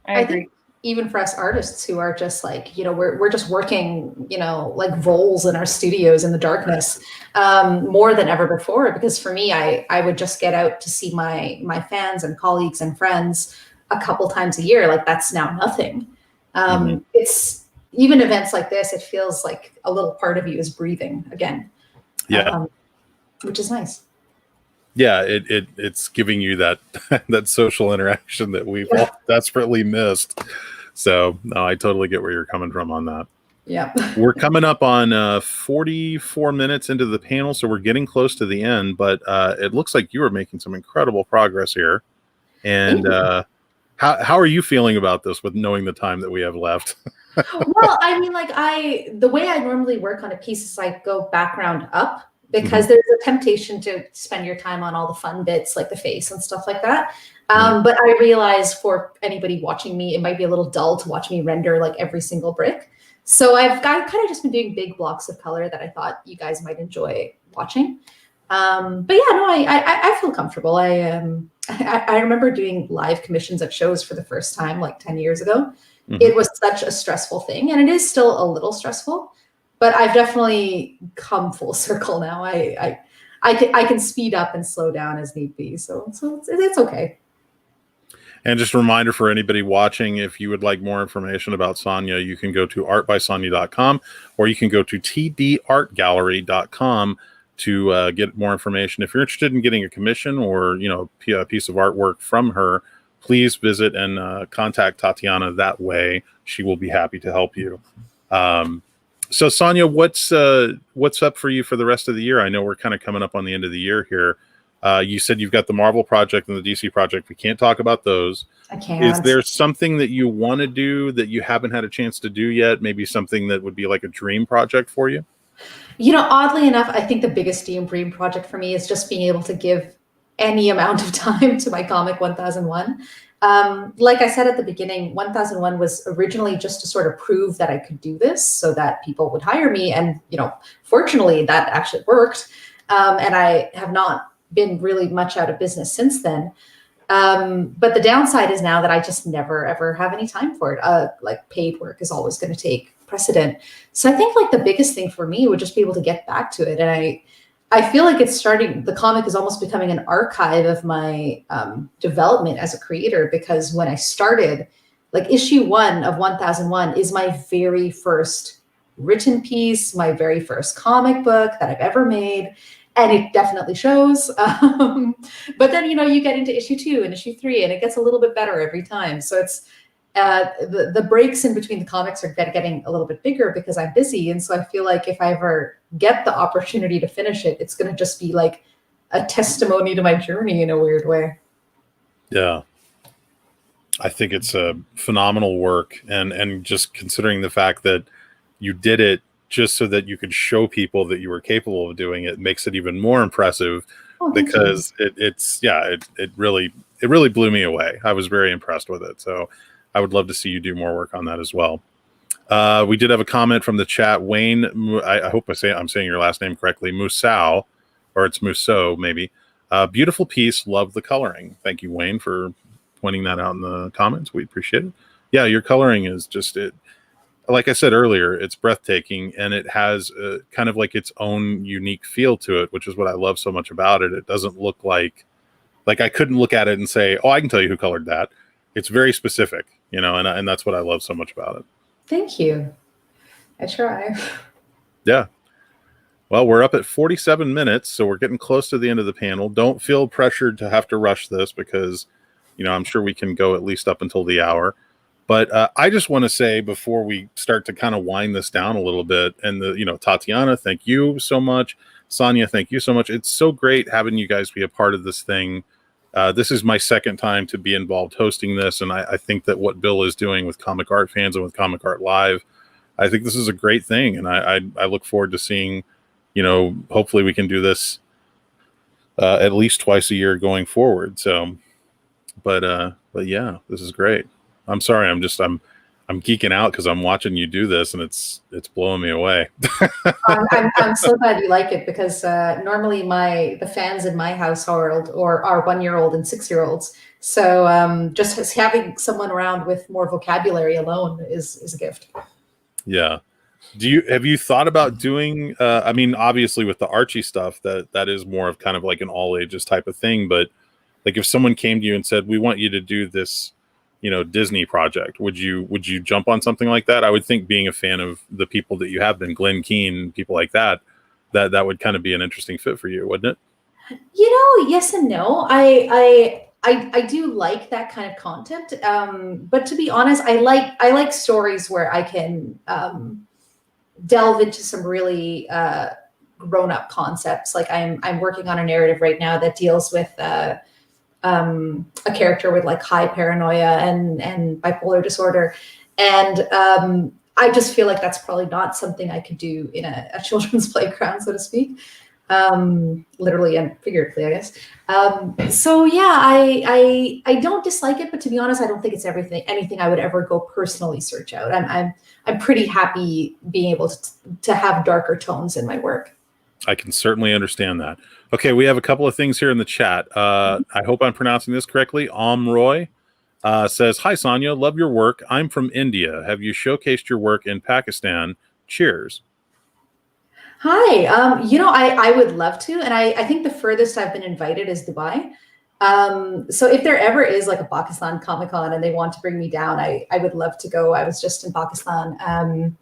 I think even for us artists who are just like, you know, we're just working, you know, like voles in our studios in the darkness, more than ever before. Because for me, I would just get out to see my fans and colleagues and friends a couple times a year. Like that's now nothing. It's even events like this, it feels like a little part of you is breathing again. Yeah. Which is nice. Yeah, it's giving you that that social interaction that we've all desperately missed. So no, I totally get where you're coming from on that. Yeah. We're coming up on 44 minutes into the panel, so we're getting close to the end, but it looks like you are making some incredible progress here. And how are you feeling about this with knowing the time that we have left? Well, I mean, like the way I normally work on a piece is I go background up, because there's a temptation to spend your time on all the fun bits like the face and stuff like that. But I realize for anybody watching me, it might be a little dull to watch me render like every single brick. So I've kind of just been doing big blocks of color that I thought you guys might enjoy watching. But yeah, no, I feel comfortable. I remember doing live commissions at shows for the first time like 10 years ago. It was such a stressful thing, and it is still a little stressful. But I've definitely come full circle now. I can speed up and slow down as need be. So it's okay. And just a reminder for anybody watching, if you would like more information about Sanya, you can go to artbysanya.com, or you can go to TDArtGallery.com to get more information. If you're interested in getting a commission or, you know, a piece of artwork from her, please visit and contact Tatiana that way. She will be happy to help you. So Sanya, what's up for you for the rest of the year? I know we're kind of coming up on the end of the year here. You said you've got the Marvel project and the DC project. We can't talk about those. I can't. Is there something that you want to do that you haven't had a chance to do yet? Maybe something that would be like a dream project for you? You know, oddly enough, I think the biggest dream project for me is just being able to give any amount of time to my comic 1001. Like I said at the beginning, 1001 was originally just to sort of prove that I could do this so that people would hire me. And, you know, fortunately that actually worked. And I have not been really much out of business since then. But the downside is now that I just never, ever have any time for it. Like paid work is always going to take precedent. So I think like the biggest thing for me would just be able to get back to it. And I feel like it's starting, the comic is almost becoming an archive of my development as a creator, because when I started, like issue 1 of 1001 is my very first written piece, my very first comic book that I've ever made. And it definitely shows. But then, you get into issue 2 and issue 3, and it gets a little bit better every time. So it's the breaks in between the comics are getting a little bit bigger because I'm busy. And so I feel like if I ever get the opportunity to finish it, it's going to just be like a testimony to my journey in a weird way. Yeah. I think it's a phenomenal work. And just considering the fact that you did it just so that you could show people that you were capable of doing it makes it even more impressive, because it really blew me away. I was very impressed with it. So I would love to see you do more work on that as well. We did have a comment from the chat. Wayne, I hope I'm saying your last name correctly, Musau, or it's Musso maybe. Beautiful piece. Love the coloring. Thank you, Wayne, for pointing that out in the comments. We appreciate it. Yeah, your coloring is just it. Like I said earlier, it's breathtaking, and it has kind of like its own unique feel to it, which is what I love so much about it. It doesn't look like I couldn't look at it and say, oh, I can tell you who colored that. It's very specific, and that's what I love so much about it. Thank you. I try. Yeah. Well, we're up at 47 minutes, so we're getting close to the end of the panel. Don't feel pressured to have to rush this because, I'm sure we can go at least up until the hour. But I just want to say before we start to kind of wind this down a little bit, and Tatiana, thank you so much. Sonia, thank you so much. It's so great having you guys be a part of this thing. This is my second time to be involved hosting this, and I think that what Bill is doing with Comic Art Fans and with Comic Art Live, I think this is a great thing, and I look forward to seeing, hopefully we can do this at least twice a year going forward. So, but yeah, this is great. I'm sorry. I'm geeking out because I'm watching you do this, and it's blowing me away. I'm so glad you like it, because normally the fans in my household are 1-year-old and 6-year-olds. So just having someone around with more vocabulary alone is a gift. Yeah. Have you thought about doing? I mean, obviously with the Archie stuff, that is more of kind of like an all ages type of thing. But like, if someone came to you and said, "We want you to do this," Disney project, would you jump on something like that? I would think, being a fan of the people that you have been, Glenn Keane, people like that would kind of be an interesting fit for you, wouldn't it? Yes and no. I do like that kind of content. But to be honest, I like stories where I can delve into some really grown-up concepts. Like I'm working on a narrative right now that deals with a character with like high paranoia and bipolar disorder. And I just feel like that's probably not something I could do in a children's playground, so to speak. Literally and figuratively, I guess. So yeah, I don't dislike it, but to be honest, I don't think it's anything I would ever go personally search out. I'm pretty happy being able to have darker tones in my work. I can certainly understand that. Okay, we have a couple of things here in the chat. I hope I'm pronouncing this correctly. Roy says, "Hi, Sonia. Love your work. I'm from India. Have you showcased your work in Pakistan? Cheers." Hi. I would love to. And I think the furthest I've been invited is Dubai. So if there ever is like a Pakistan Comic-Con and they want to bring me down, I would love to go. I was just in Pakistan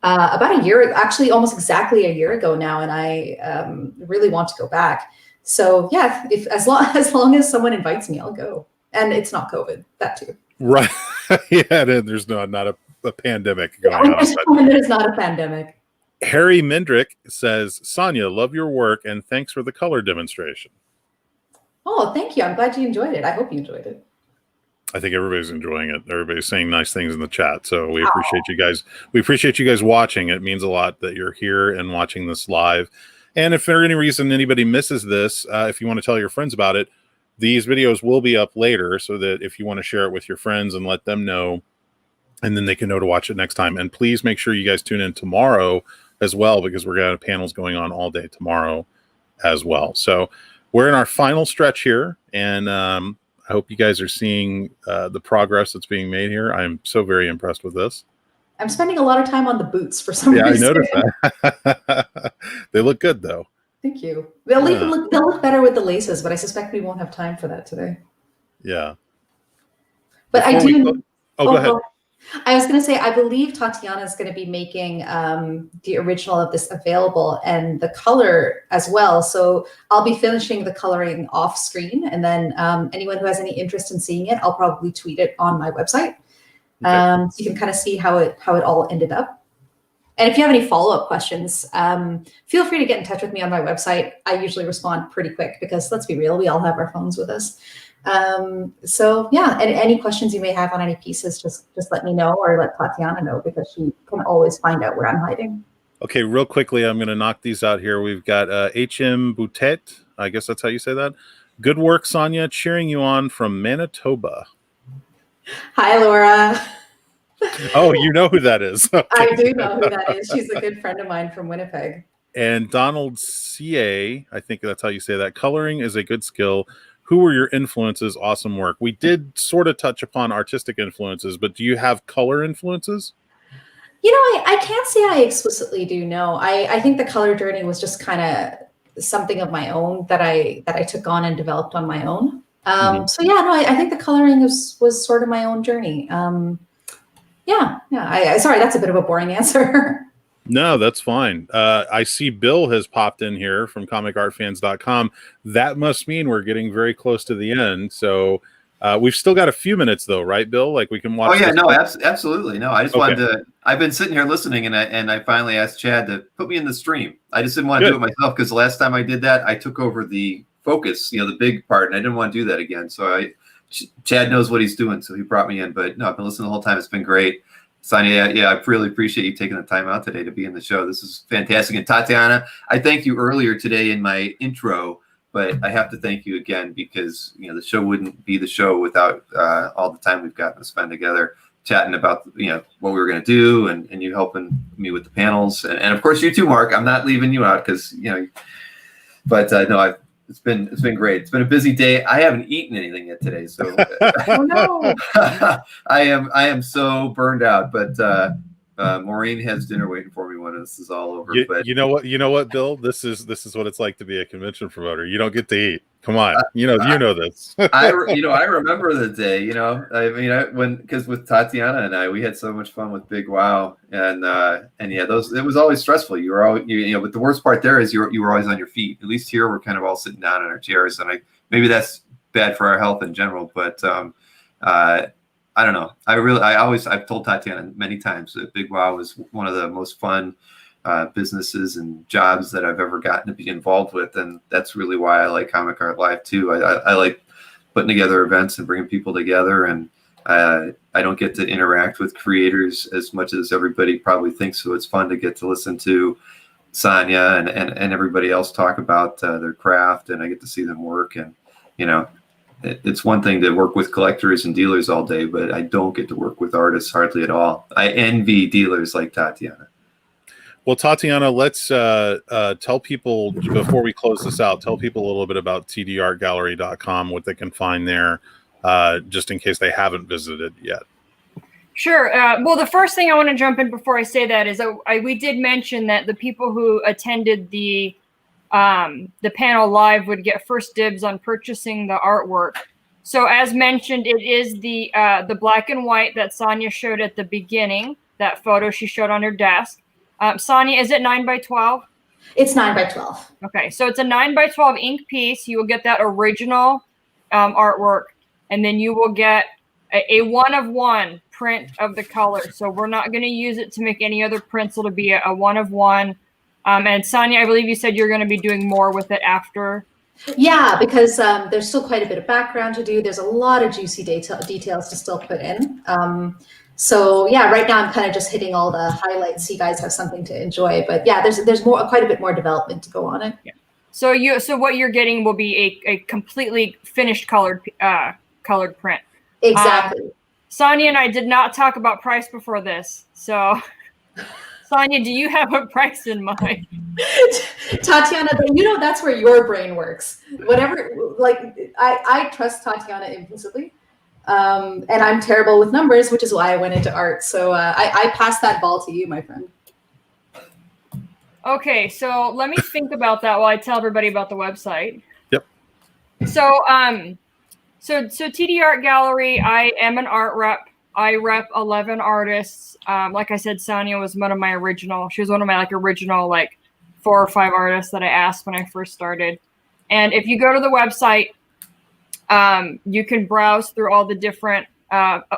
about a year, actually almost exactly a year ago now, and I really want to go back. So yeah, as long as someone invites me, I'll go. And it's not COVID, that too. Right. Yeah, there's not a pandemic going on. There's not a pandemic. Harry Mindrick says, "Sonia, love your work and thanks for the color demonstration." Oh, thank you. I'm glad you enjoyed it. I hope you enjoyed it. I think everybody's enjoying it. Everybody's saying nice things in the chat. So we appreciate you guys. We appreciate you guys watching. It means a lot that you're here and watching this live. And if for any reason anybody misses this, if you want to tell your friends about it, these videos will be up later, so that if you want to share it with your friends and let them know, and then they can know to watch it next time. And please make sure you guys tune in tomorrow as well, because we're going to have panels going on all day tomorrow as well. So we're in our final stretch here, and I hope you guys are seeing the progress that's being made here. I'm so very impressed with this. I'm spending a lot of time on the boots for some reason. Yeah, I noticed that. They look good, though. Thank you. They'll look better with the laces, but I suspect we won't have time for that today. Yeah. But I do. Go ahead. I was going to say, I believe Tatiana is going to be making the original of this available and the color as well. So I'll be finishing the coloring off screen, and then anyone who has any interest in seeing it, I'll probably tweet it on my website. Okay. So you can kind of see how it all ended up. And if you have any follow-up questions, feel free to get in touch with me on my website. I usually respond pretty quick because, let's be real, we all have our phones with us. So yeah, and any questions you may have on any pieces, just let me know, or let Tatiana know, because she can always find out where I'm hiding. Okay, real quickly, I'm going to knock these out here. We've got HM Boutet. I guess that's how you say that. Good work, Sonia. Cheering you on from Manitoba. Hi, Laura. Oh, you know who that is. Okay. I do know who that is. She's a good friend of mine from Winnipeg. And Donald C.A., I think that's how you say that. Coloring is a good skill. Who were your influences? Awesome work. We did sort of touch upon artistic influences, but do you have color influences? You know, I can't say I explicitly do, no. I think the color journey was just kind of something of my own that I took on and developed on my own. So yeah, no, I think the coloring was sort of my own journey. Yeah. Sorry, that's a bit of a boring answer. No, that's fine. I see Bill has popped in here from comicartfans.com. That must mean we're getting very close to the end. So we've still got a few minutes, though, right, Bill? Like, we can watch. Oh yeah, no, absolutely. No, I just wanted to. I've been sitting here listening, and I finally asked Chad to put me in the stream. I just didn't want to do it myself, because the last time I did that, I took over the focus, the big part, and I didn't want to do that again. So Chad knows what he's doing, so he brought me in. But no, I've been listening the whole time. It's been great. Sonia, yeah, I really appreciate you taking the time out today to be in the show. This is fantastic. And Tatiana, I thanked you earlier today in my intro, but I have to thank you again, because the show wouldn't be the show without all the time we've gotten to spend together chatting about what we were going to do, and you helping me with the panels, and of course you too, Mark. I'm not leaving you out, because but no, it's been great. It's been a busy day. I haven't eaten anything yet today, so Oh no. I am so burned out. But Maureen has dinner waiting for me when this is all over. But you know what, Bill? This is what it's like to be a convention promoter. You don't get to eat. Come on, you know this. I remember the day. Because with Tatiana and I, we had so much fun with Big Wow, and yeah, it was always stressful. You were always, but the worst part there is you were always on your feet. At least here we're kind of all sitting down in our chairs, and maybe that's bad for our health in general. But I don't know. I've told Tatiana many times that Big Wow was one of the most fun businesses and jobs that I've ever gotten to be involved with, and that's really why I like Comic Art Live too. I like putting together events and bringing people together, and I don't get to interact with creators as much as everybody probably thinks, so it's fun to get to listen to Sonia and everybody else talk about their craft, and I get to see them work. And it's one thing to work with collectors and dealers all day, but I don't get to work with artists hardly at all. I envy dealers like Tatiana. Well, Tatiana, let's tell people, before we close this out, tell people a little bit about TDArtGallery.com, what they can find there, just in case they haven't visited yet. Sure. Well, the first thing I want to jump in before I say that is we did mention that the people who attended the panel live would get first dibs on purchasing the artwork. So as mentioned, it is the black and white that Sonia showed at the beginning, that photo she showed on her desk. Sonia, is it 9x12? It's 9x12. Okay, so it's a 9x12 ink piece. You will get that original artwork, and then you will get a 1-of-1 print of the color. So we're not going to use it to make any other prints. It'll be a 1-of-1. And Sonia, I believe you said you're going to be doing more with it after. Yeah, because there's still quite a bit of background to do. There's a lot of juicy details to still put in. So yeah, right now I'm kind of just hitting all the highlights so you guys have something to enjoy. But yeah, there's quite a bit more development to go on it. Yeah. So what you're getting will be a completely finished colored print. Exactly. Sonia and I did not talk about price before this. So Sonia, do you have a price in mind? Tatiana, that's where your brain works. Whatever, I trust Tatiana implicitly. And I'm terrible with numbers, which is why I went into art. So I pass that ball to you, my friend. Okay, so let me think about that while I tell everybody about the website. Yep. So TD Art Gallery, I am an art rep. I rep 11 artists. Like I said, Sonia was one of my original. She was one of my original 4 or 5 artists that I asked when I first started. And if you go to the website, you can browse through all the different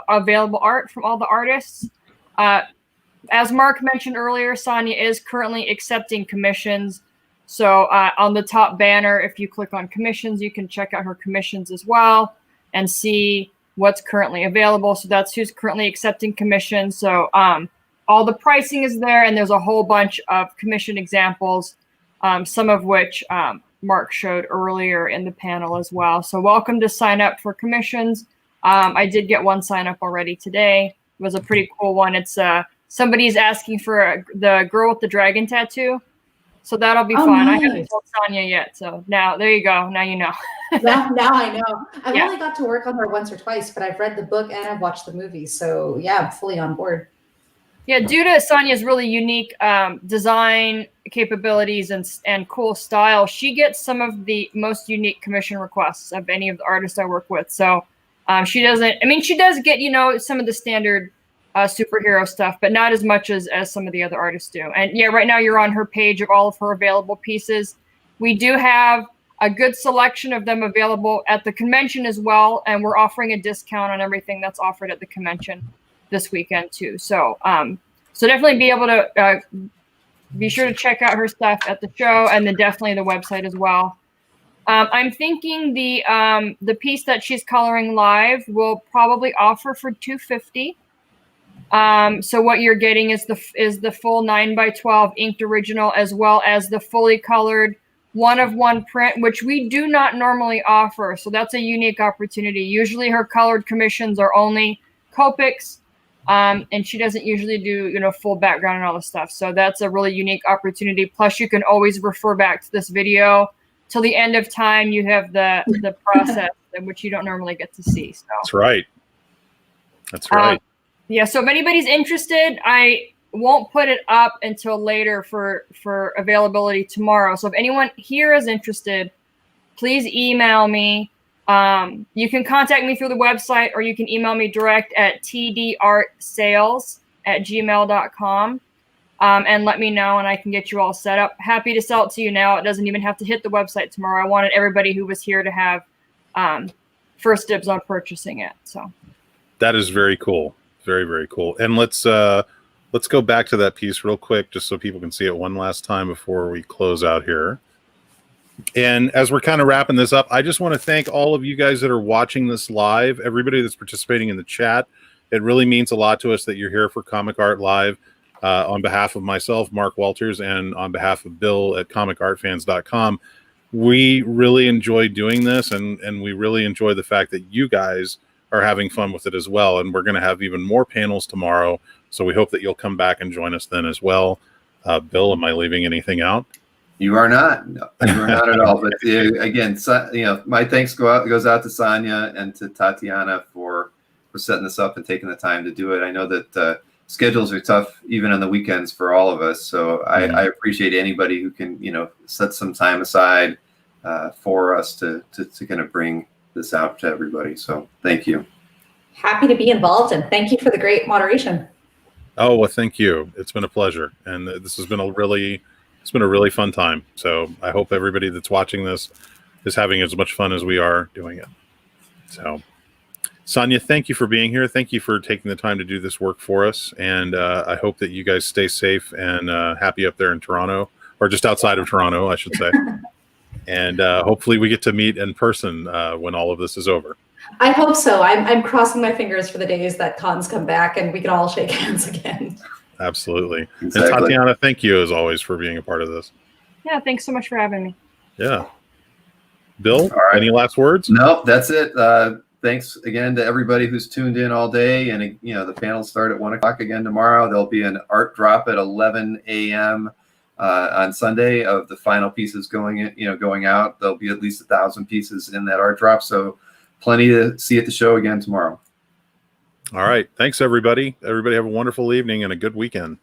available art from all the artists. As Mark mentioned earlier, Sonia is currently accepting commissions. So on the top banner, if you click on commissions, you can check out her commissions as well and see what's currently available. So that's who's currently accepting commissions. So all the pricing is there, and there's a whole bunch of commission examples, some of which Mark showed earlier in the panel as well. So welcome to sign up for commissions. I did get one sign up already today. It was a pretty cool one. It's somebody's asking for the girl with the dragon tattoo. So that'll be fun. Nice. I haven't told Sonia yet. So now, there you go. Now you know. now I know. I've only got to work on her once or twice, but I've read the book and I've watched the movie. So yeah, I'm fully on board. Yeah, due to Sonia's really unique design capabilities and cool style, she gets some of the most unique commission requests of any of the artists I work with. So she doesn't, I mean, she does get, some of the standard superhero stuff, but not as much as some of the other artists do. And yeah, right now you're on her page of all of her available pieces. We do have a good selection of them available at the convention as well. And we're offering a discount on everything that's offered at the convention this weekend too. So, so definitely be able to be sure to check out her stuff at the show, and then definitely the website as well. I'm thinking the piece that she's coloring live will probably offer for $250. So what you're getting is the full 9x12 inked original, as well as the fully colored 1-of-1 print, which we do not normally offer. So that's a unique opportunity. Usually her colored commissions are only Copics. And she doesn't usually do, full background and all this stuff. So that's a really unique opportunity. Plus, you can always refer back to this video till the end of time. You have the process in which you don't normally get to see. So that's right. That's right. Yeah. So if anybody's interested, I won't put it up until later for availability tomorrow. So if anyone here is interested, please email me. You can contact me through the website, or you can email me direct at tdartsales@gmail.com, and let me know, and I can get you all set up. Happy to sell it to you now. It doesn't even have to hit the website tomorrow. I wanted everybody who was here to have first dibs on purchasing it. So that is very cool. Very, very cool. And let's go back to that piece real quick, just so people can see it one last time before we close out here. And as we're kind of wrapping this up, I just want to thank all of you guys that are watching this live, everybody that's participating in the chat. It really means a lot to us that you're here for Comic Art Live. On behalf of myself, Mark Walters, and on behalf of Bill at comicartfans.com, we really enjoy doing this, and we really enjoy the fact that you guys are having fun with it as well. And we're going to have even more panels tomorrow, so we hope that you'll come back and join us then as well. Bill, am I leaving anything out? You are not. No, you are not at all. But again, my thanks goes out to Sonia and to Tatiana for setting this up and taking the time to do it. I know that schedules are tough even on the weekends for all of us. So I appreciate anybody who can set some time aside for us to kind of bring this out to everybody. So thank you. Happy to be involved, and thank you for the great moderation. Oh, well, thank you. It's been a pleasure, and this has been a really fun time. So I hope everybody that's watching this is having as much fun as we are doing it. So, Sonia, thank you for being here. Thank you for taking the time to do this work for us. And I hope that you guys stay safe and happy up there in Toronto, or just outside of Toronto, I should say. And hopefully we get to meet in person when all of this is over. I hope so. I'm crossing my fingers for the days that cons come back and we can all shake hands again. Absolutely. Exactly. And Tatiana, thank you as always for being a part of this. yeah, thanks so much for having me. Yeah. Bill, All right. Any last words? No, that's it. Thanks again to everybody who's tuned in all day. And the panels start at 1 o'clock again tomorrow. There'll be an art drop at 11 a.m. On Sunday of the final pieces going out. There'll be at least 1,000 pieces in that art drop. So plenty to see at the show again tomorrow. All right. Thanks, everybody. Everybody have a wonderful evening and a good weekend.